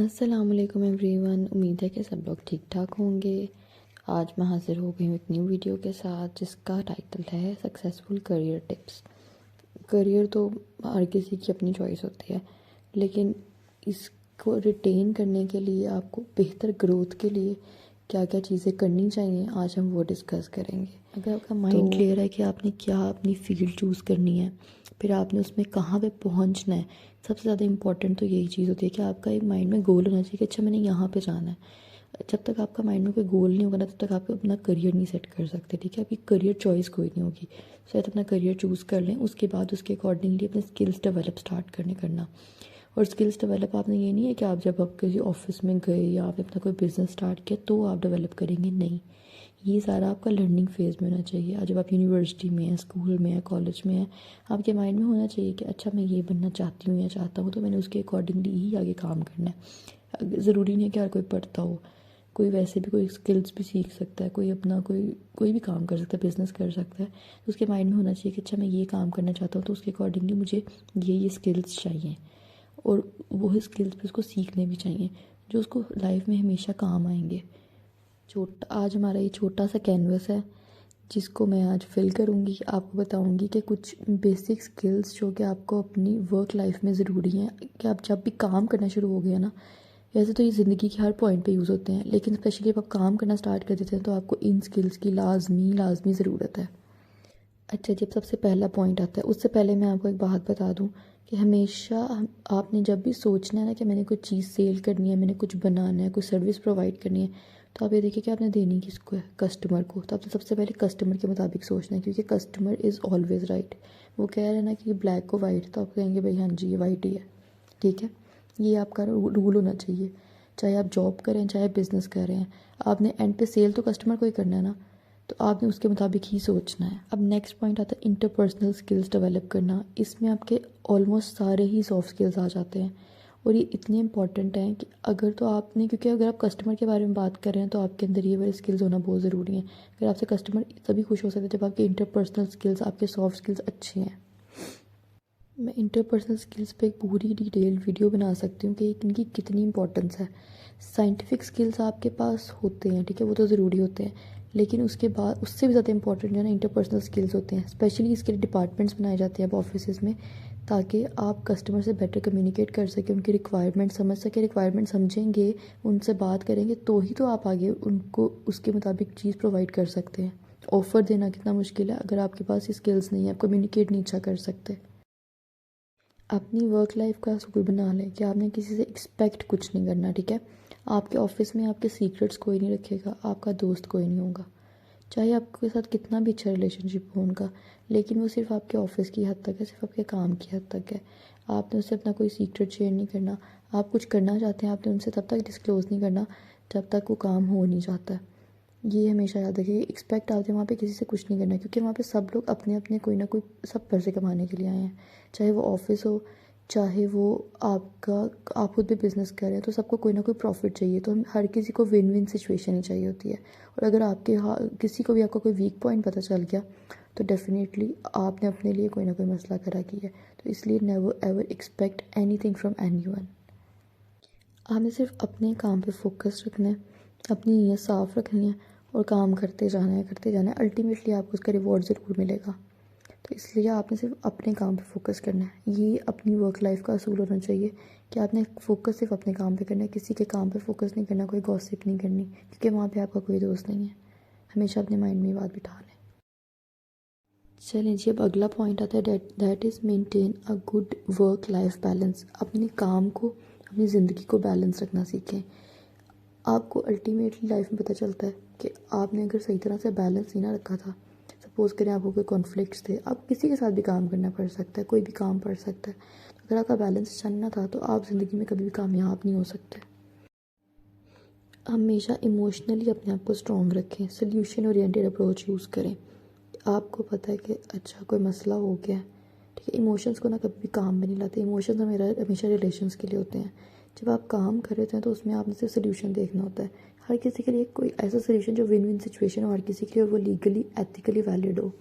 अस्सलामुअलैकुम एवरीवन। उम्मीद है कि सब लोग ठीक ठाक होंगे। आज मैं हाज़िर हो गई हूँ एक न्यू वीडियो के साथ जिसका टाइटल है सक्सेसफुल करियर टिप्स। करियर तो हर किसी की अपनी चॉइस होती है, लेकिन इसको रिटेन करने के लिए आपको बेहतर ग्रोथ के लिए क्या क्या चीज़ें करनी चाहिए, आज हम वो डिस्कस करेंगे। अगर आपका माइंड क्लियर है कि आपने क्या अपनी फील्ड चूज़ करनी है, फिर आपने उसमें कहाँ पे पहुँचना है, सबसे ज़्यादा इंपॉर्टेंट तो यही चीज़ होती है कि आपका एक माइंड में गोल होना चाहिए कि अच्छा मैंने यहाँ पे जाना है। जब तक आपका माइंड में कोई गोल नहीं होगा ना, तब तक आप अपना करियर नहीं सेट कर सकते। ठीक है, आपकी करियर चॉइस कोई नहीं होगी। शायद अपना करियर चूज़ कर लें, उसके बाद उसके अकॉर्डिंगली अपने स्किल्स डेवलप स्टार्ट करना। और स्किल्स डेवलप आपने ये नहीं है कि आप जब आप किसी ऑफिस में गए या आपने अपना कोई बिज़नेस स्टार्ट किया तो आप डेवलप करेंगे, नहीं। ये सारा आपका लर्निंग फेज़ में होना चाहिए। आज जब आप यूनिवर्सिटी में हैं, स्कूल में हैं, कॉलेज में हैं, आपके माइंड में होना चाहिए कि अच्छा मैं ये बनना चाहती हूँ या चाहता हूँ, तो मैंने उसके अकॉर्डिंगली ही आगे काम करना है। ज़रूरी नहीं है कि हर कोई पढ़ता हो, कोई वैसे भी कोई स्किल्स भी सीख सकता है, कोई अपना कोई कोई भी काम कर सकता है, बिज़नेस कर सकता है। तो उसके माइंड में होना चाहिए कि अच्छा मैं ये काम करना चाहता हूँ, तो उसके अकॉर्डिंगली मुझे ये स्किल्स चाहिए और वो स्किल्स भी उसको सीखने भी चाहिए जो उसको लाइफ में हमेशा काम आएंगे। आज हमारा ये छोटा सा कैनवस है जिसको मैं आज फिल करूँगी। आपको बताऊँगी कि कुछ बेसिक स्किल्स जो कि आपको अपनी वर्क लाइफ में ज़रूरी हैं, कि आप जब भी काम करना शुरू हो गया ना, वैसे तो ये ज़िंदगी के हर पॉइंट पे यूज़ होते हैं, लेकिन स्पेशली जब आप काम करना स्टार्ट कर देते हैं तो आपको इन स्किल्स की लाजमी ज़रूरत है। अच्छा, जब सबसे पहला पॉइंट आता है, उससे पहले मैं आपको एक बात बता दूं कि हमेशा आपने जब भी सोचना है ना कि मैंने कोई चीज़ सेल करनी है, मैंने कुछ बनाना है, कोई सर्विस प्रोवाइड करनी है, तो आप ये देखिए कि आपने देनी किसको है, कस्टमर को। तो आपने सबसे पहले कस्टमर के मुताबिक सोचना है, क्योंकि कस्टमर इज़ ऑलवेज़ राइट। वो कह रहे हैं ना कि ब्लैक को वाइट, तो आप कहेंगे भाई हाँ जी ये वाइट ही है। ठीक है, ये आपका रूल होना चाहिए। चाहे आप जॉब करें, चाहे बिज़नेस कर रहे हैं, आपने एंड पे सेल तो कस्टमर को ही करना है ना, तो आपने उसके मुताबिक ही सोचना है। अब नेक्स्ट पॉइंट आता है इंटरपर्सनल स्किल्स डेवलप करना। इसमें आपके ऑलमोस्ट सारे ही सॉफ्ट स्किल्स आ जाते हैं और ये इतने इंपॉर्टेंट हैं कि अगर तो आपने, क्योंकि अगर आप कस्टमर के बारे में बात कर रहे हैं तो आपके अंदर ये वाले स्किल्स होना बहुत ज़रूरी है। अगर आपसे कस्टमर तभी खुश हो सकते हैं जब आपके इंटरपर्सनल स्किल्स, आपके सॉफ्ट स्किल्स अच्छे हैं। मैं इंटरपर्सनल स्किल्स पे एक पूरी डिटेल वीडियो बना सकती हूँ कि इनकी कितनी इंपॉर्टेंस है। साइंटिफिक स्किल्स आपके पास होते हैं, ठीक है, वो तो ज़रूरी होते हैं, लेकिन उसके बाद उससे भी ज़्यादा इंपॉर्टेंट जो है ना इंटरपर्सनल स्किल्स होते हैं। स्पेशली इसके लिए डिपार्टमेंट्स बनाए जाते हैं अब ऑफिस में, ताकि आप कस्टमर से बेटर कम्युनिकेट कर सकें, उनकी रिक्वायरमेंट समझ सकें। रिक्वायरमेंट समझेंगे, उनसे बात करेंगे तो ही तो आप आगे उनको उसके मुताबिक चीज़ प्रोवाइड कर सकते हैं। ऑफ़र देना कितना मुश्किल है अगर आपके पास ये स्किल्स नहीं है, आप कम्युनिकेट नहीं अच्छा कर सकते। अपनी वर्क लाइफ का असूल बना लें कि आपने किसी से एक्सपेक्ट कुछ नहीं करना। ठीक है, आपके ऑफिस में आपके सीक्रेट्स कोई नहीं रखेगा, आपका दोस्त कोई नहीं होगा, चाहे आपके साथ कितना भी अच्छा रिलेशनशिप हो उनका, लेकिन वो सिर्फ आपके ऑफिस की हद तक है, सिर्फ आपके काम की हद तक है। आपने उससे अपना कोई सीक्रेट शेयर नहीं करना। आप कुछ करना चाहते हैं, आपने उनसे तब तक डिस्क्लोज़ नहीं करना जब तक वो काम हो नहीं जाता। ये हमेशा याद रखिए, एक्सपेक्ट आपने वहाँ पे किसी से कुछ नहीं करना है, क्योंकि वहाँ पे सब लोग अपने अपने कोई ना कोई सब पैसे कमाने के लिए आए हैं। चाहे वो ऑफिस हो, चाहे वो आपका, आप खुद भी बिज़नेस कर रहे हैं, तो सबको कोई ना कोई प्रॉफिट चाहिए। तो हम हर किसी को विन विन सिचुएशन ही चाहिए होती है। और अगर आपके किसी को भी आपका कोई वीक पॉइंट पता चल गया तो डेफिनेटली आपने अपने लिए कोई ना कोई मसला खड़ा किया है। तो इसलिए never ever expect anything from anyone. आपने सिर्फ अपने काम पे फोकस रखना है, अपनी नीयत साफ़ रखनी है और काम करते जाना है। अल्टीमेटली आपको उसका रिवॉर्ड ज़रूर मिलेगा। तो इसलिए आपने सिर्फ अपने काम पे फोकस करना है। ये अपनी वर्क लाइफ का असूल होना चाहिए कि आपने फोकस सिर्फ अपने काम पे करना है, किसी के काम पे फोकस नहीं करना, कोई गॉसिप नहीं करनी, क्योंकि वहाँ पे आपका कोई दोस्त नहीं है। हमेशा अपने माइंड में ये बात बिठा लें। चलें जी, अब अगला पॉइंट आता है that is maintain a good work life balance. अपने काम को, अपनी ज़िंदगी को बैलेंस रखना सीखें। आपको अल्टीमेटली लाइफ में पता चलता है कि आपने अगर सही तरह से बैलेंस नहीं ना रखा था, सपोज़ करें आपको कोई कॉन्फ्लिक्ट्स थे, आप किसी के साथ भी काम करना पड़ सकता है, कोई भी काम पड़ सकता है, तो अगर आपका बैलेंस अच्छा नहीं ना था तो आप ज़िंदगी में कभी भी कामयाब नहीं हो सकते। हमेशा इमोशनली अपने आप को स्ट्रॉन्ग रखें, सोल्यूशन ओरिएंटेड अप्रोच यूज़ करें। आपको पता है कि अच्छा कोई मसला हो गया है, ठीक है, इमोशंस को ना कभी भी काम में नहीं लाते। इमोशंस हमेशा रिलेशंस के लिए होते हैं। जब आप काम कर रहे होते हैं तो उसमें आपने सिर्फ सोल्यूशन देखना होता है। हर किसी के लिए कोई ऐसा सोल्यूशन जो विन विन सिचुएशन हो हर किसी के लिए, और वो लीगली एथिकली वैलिड हो।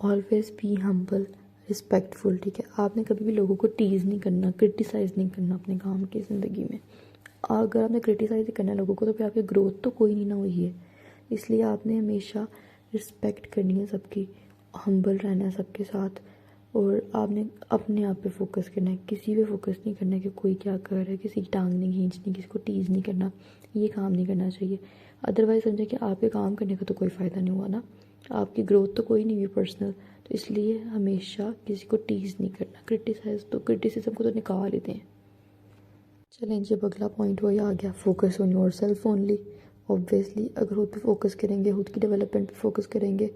ऑलवेज बी हम्बल, रिस्पेक्टफुल, ठीक है। आपने कभी भी लोगों को टीज़ नहीं करना, क्रिटिसाइज़ नहीं करना अपने काम की ज़िंदगी में। अगर आपने क्रिटिसाइज़ करना है लोगों को तो फिर आपकी ग्रोथ तो कोई नहीं ना हुई है। इसलिए आपने हमेशा रिस्पेक्ट करनी है सबकी, हम्बल रहना है सबके साथ, और आपने अपने आप पे फोकस करना है, किसी पे फोकस नहीं करना है कि कोई क्या कर रहा है, किसी की टांग नहीं खींचनी, किसी को टीज़ नहीं करना, ये काम नहीं करना चाहिए। अदरवाइज समझे कि आपके काम करने का तो कोई फ़ायदा नहीं हुआ ना, आपकी ग्रोथ तो कोई नहीं हुई पर्सनल। तो इसलिए हमेशा किसी को टीज़ नहीं करना, क्रिटिसिज्म को तो निकाल ही दें। चलें जब अगला पॉइंट वही आ गया, focus on your self only. Obviously अगर खुद पे फोकस करेंगे, खुद की डेवलपमेंट पे फोकस करेंगे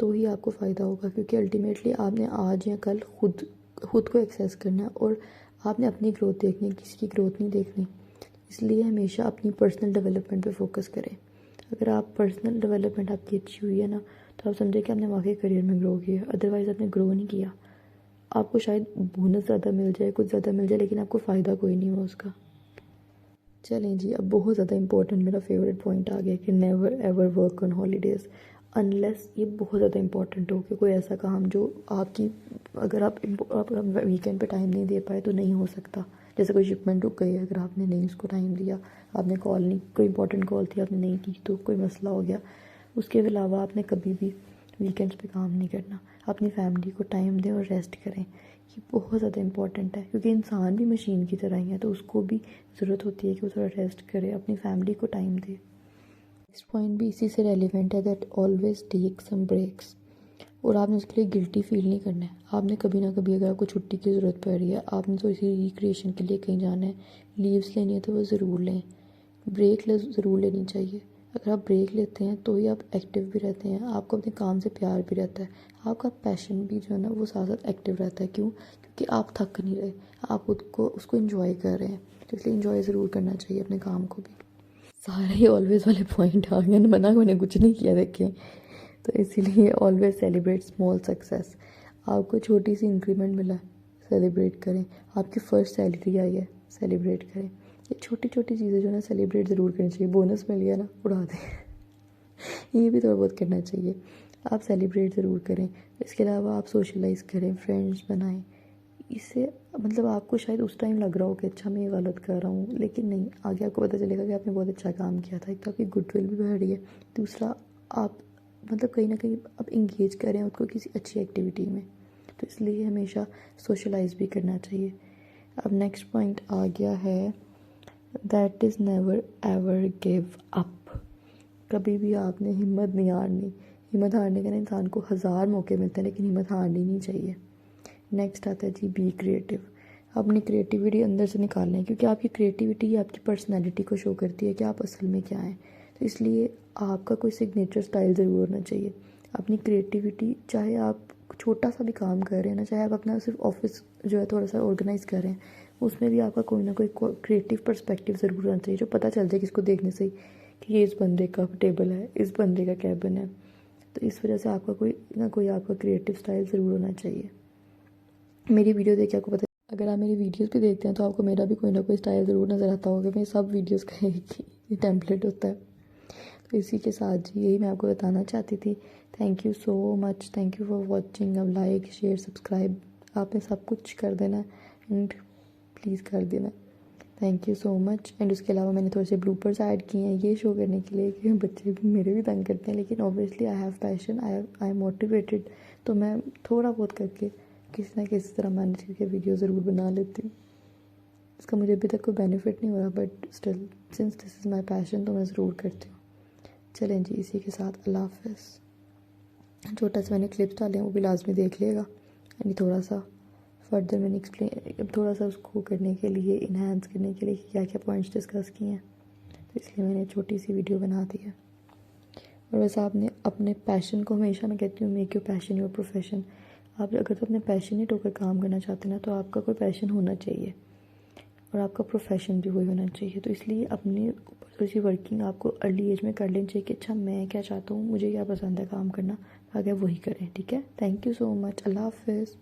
तो ही आपको फ़ायदा होगा, क्योंकि अल्टीमेटली आपने आज या कल खुद को एक्सेस करना है और आपने अपनी ग्रोथ देखनी है, किसी की ग्रोथ नहीं देखनी। इसलिए हमेशा अपनी पर्सनल डेवलपमेंट पे फोकस करें। अगर आप पर्सनल डेवलपमेंट आपकी अच्छी हुई है ना, तो आप समझे कि आपने वाकई करियर में ग्रो किया, अदरवाइज़ आपने ग्रो नहीं किया। आपको शायद बोनस ज़्यादा मिल जाए, कुछ ज़्यादा मिल जाए, लेकिन आपको फ़ायदा कोई नहीं हुआ उसका। चलें जी, अब बहुत ज़्यादा इंपॉर्टेंट मेरा फेवरेट पॉइंट आ गया कि never ever work on holidays, unless ये बहुत ज़्यादा इंपॉर्टेंट हो कि कोई ऐसा काम जो आपकी, अगर आप वीकेंड पे टाइम नहीं दे पाए तो नहीं हो सकता। जैसे कोई शिपमेंट रुक गई है, अगर आपने नहीं उसको टाइम दिया, आपने कॉल नहीं, कोई इंपॉर्टेंट कॉल थी आपने नहीं की तो कोई मसला हो गया। उसके अलावा आपने कभी भी वीकेंड्स पे काम नहीं करना, अपनी फैमिली को टाइम दें और रेस्ट करें। ये बहुत ज़्यादा इंपॉर्टेंट है, क्योंकि इंसान भी मशीन की तरह ही है, तो उसको भी ज़रूरत होती है कि वो थोड़ा रेस्ट करे, अपनी फैमिली को टाइम दे। नेक्स्ट पॉइंट भी इसी से रेलिवेंट है, that always take some breaks. और आपने उसके लिए गिल्टी फील नहीं करना है। आपने कभी ना कभी, अगर आपको छुट्टी की ज़रूरत पड़ रही है, आपने तो इसी रिक्रिएशन के लिए कहीं जाना है, लीव्स लेनी है तो वो ज़रूर लें, ब्रेक ज़रूर लेनी चाहिए। अगर आप ब्रेक लेते हैं तो ही आप एक्टिव भी रहते हैं, आपको अपने काम से प्यार भी रहता है, आपका पैशन भी जो है ना वो साथ साथ एक्टिव रहता है। क्यों? क्योंकि आप थक नहीं रहे, आप खुद को उसको इन्जॉय कर रहे हैं, तो इसलिए इन्जॉय ज़रूर करना चाहिए अपने काम को भी। सारे ही ऑलवेज वाले पॉइंट आ गए, मना मैंने कुछ नहीं किया देखें। तो इसीलिए ऑलवेज सेलिब्रेट स्मॉल सक्सेस। आपको छोटी सी इंक्रीमेंट मिला है, सेलिब्रेट करें। आपकी फ़र्स्ट सैलरी आई है, सेलिब्रेट करें। ये छोटी छोटी चीज़ें जो है ना सेलिब्रेट ज़रूर करनी चाहिए। बोनस मिल गया ना, उड़ा दें ये भी थोड़ा बहुत करना चाहिए। आप सेलिब्रेट ज़रूर करें। इसके अलावा आप सोशलाइज़ करें, फ्रेंड्स बनाएं। इससे मतलब आपको शायद उस टाइम लग रहा हो कि अच्छा मैं ये गलत कर रहा हूँ, लेकिन नहीं, आगे आपको पता चलेगा कि आपने बहुत अच्छा काम किया था। एक तो आपकी गुडविल भी बढ़ रही है, दूसरा आप मतलब कहीं ना कहीं आप इंगेज करें उसको किसी अच्छी एक्टिविटी में, तो इसलिए हमेशा सोशलाइज भी करना चाहिए। अब नेक्स्ट पॉइंट आ गया है, that is never ever give up. कभी भी आपने हिम्मत नहीं हारनी। हिम्मत हारने के ना इंसान को 1000 मौके मिलते हैं, लेकिन हिम्मत हारनी नहीं चाहिए। नेक्स्ट आता है जी, बी क्रिएटिव। अपनी क्रिएटिविटी अंदर से निकालना है, क्योंकि आपकी क्रिएटिविटी ही आपकी पर्सनैलिटी को शो करती है कि आप असल में क्या हैं। तो इसलिए आपका कोई सिग्नेचर स्टाइल ज़रूर होना चाहिए। अपनी क्रिएटिविटी, चाहे आप छोटा सा भी काम कर रहे हैं ना, चाहे आप अपना सिर्फ ऑफिस जो है थोड़ा सा ऑर्गेनाइज कर रहे हैं, उसमें भी आपका कोई ना कोई क्रिएटिव पर्सपेक्टिव ज़रूर होना चाहिए, जो पता चल जाए किसको देखने से ही कि ये इस बंदे का टेबल है, इस बंदे का कैबिन है। तो इस वजह से आपका कोई ना कोई आपका क्रिएटिव स्टाइल ज़रूर होना चाहिए। मेरी वीडियो देख के आपको पता, अगर आप मेरी वीडियोस भी देखते हैं तो आपको मेरा भी कोई ना कोई स्टाइल ज़रूर नज़र आता होगा। मेरी सब वीडियोस का एक ही टेम्पलेट होता है। तो इसी के साथ जी यही मैं आपको बताना चाहती थी। Thank you so much, thank you for watching. अब लाइक शेयर सब्सक्राइब आपने सब कुछ कर देना एंड प्लीज़ कर देना। Thank you so much. And उसके अलावा मैंने थोड़े से ब्लूपर्स ऐड किए हैं ये शो करने के लिए कि बच्चे भी मेरे भी तंग करते हैं, लेकिन obviously I have passion, I am motivated, तो मैं थोड़ा बहुत करके किसी ना किसी तरह मैनेज करके वीडियो ज़रूर बना लेती हूँ। इसका मुझे अभी तक कोई बेनिफिट नहीं हो रहा, but still since this is my passion तो मैं ज़रूर करती हूँ। चलें जी, इसी के साथ अल्लाह हाफ़िज़। छोटा सा मैंने क्लिप्स डाले हैं, वो भी लाजमी देख लेगा। यानी थोड़ा सा फर्दर मैंने एक्सप्लेन, थोड़ा सा उसको करने के लिए, इन्हांस करने के लिए क्या क्या पॉइंट्स डिस्कस किए हैं, तो इसलिए मैंने छोटी सी वीडियो बना दी है। और वैसे आपने अपने पैशन को, हमेशा मैं कहती हूँ make your passion your profession. आप अगर तो अपने पैशनेट होकर काम करना चाहते हैं ना, तो आपका कोई पैशन होना चाहिए और आपका प्रोफेशन भी वही होना चाहिए। तो इसलिए अपने थोड़ी सी वर्किंग आपको अर्ली एज में कर लेनी चाहिए कि अच्छा मैं क्या चाहता हूँ, मुझे क्या पसंद है काम करना, आगे वही करें। ठीक है, थैंक यू सो मच, अल्लाह हाफ़िज़।